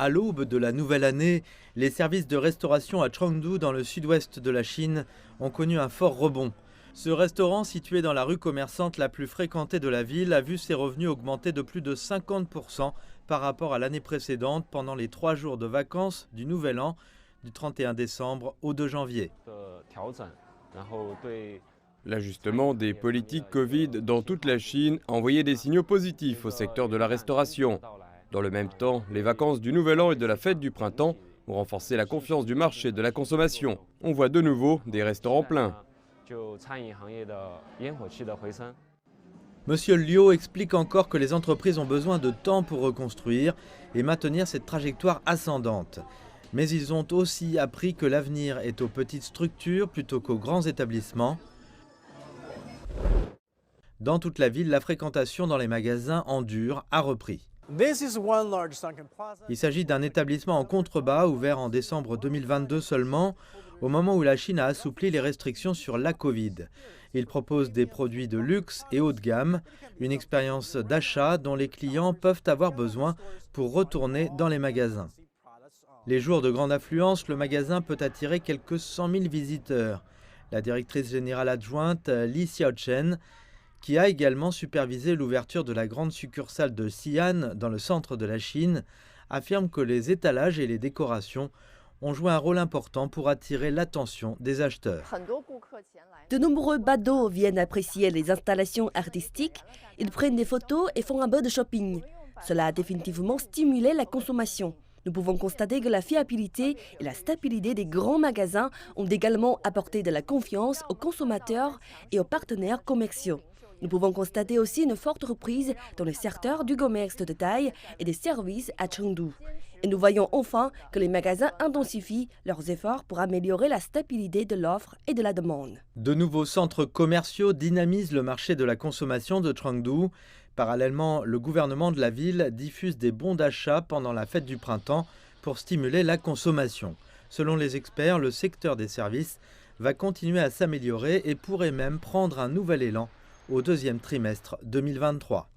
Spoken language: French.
À l'aube de la nouvelle année, les services de restauration à Chengdu, dans le sud-ouest de la Chine, ont connu un fort rebond. Ce restaurant, situé dans la rue commerçante la plus fréquentée de la ville, a vu ses revenus augmenter de plus de 50% par rapport à l'année précédente pendant les 3 jours de vacances du Nouvel An, du 31 décembre au 2 janvier. L'ajustement des politiques Covid dans toute la Chine a envoyé des signaux positifs au secteur de la restauration. Dans le même temps, les vacances du Nouvel An et de la fête du printemps ont renforcé la confiance du marché de la consommation. On voit de nouveau des restaurants pleins. Monsieur Liu explique encore que les entreprises ont besoin de temps pour reconstruire et maintenir cette trajectoire ascendante. Mais ils ont aussi appris que l'avenir est aux petites structures plutôt qu'aux grands établissements. Dans toute la ville, la fréquentation dans les magasins en dur a repris. Il s'agit d'un établissement en contrebas ouvert en décembre 2022 seulement, au moment où la Chine a assoupli les restrictions sur la Covid. Il propose des produits de luxe et haut de gamme, une expérience d'achat dont les clients peuvent avoir besoin pour retourner dans les magasins. Les jours de grande affluence, le magasin peut attirer quelques 100 000 visiteurs. La directrice générale adjointe Li Xiaochen, qui a également supervisé l'ouverture de la grande succursale de Xi'an dans le centre de la Chine, affirme que les étalages et les décorations ont joué un rôle important pour attirer l'attention des acheteurs. De nombreux badauds viennent apprécier les installations artistiques, ils prennent des photos et font un peu de shopping. Cela a définitivement stimulé la consommation. Nous pouvons constater que la fiabilité et la stabilité des grands magasins ont également apporté de la confiance aux consommateurs et aux partenaires commerciaux. Nous pouvons constater aussi une forte reprise dans le secteur du commerce de détail et des services à Chengdu. Et nous voyons enfin que les magasins intensifient leurs efforts pour améliorer la stabilité de l'offre et de la demande. De nouveaux centres commerciaux dynamisent le marché de la consommation de Chengdu. Parallèlement, le gouvernement de la ville diffuse des bons d'achat pendant la fête du printemps pour stimuler la consommation. Selon les experts, le secteur des services va continuer à s'améliorer et pourrait même prendre un nouvel élan au deuxième trimestre 2023.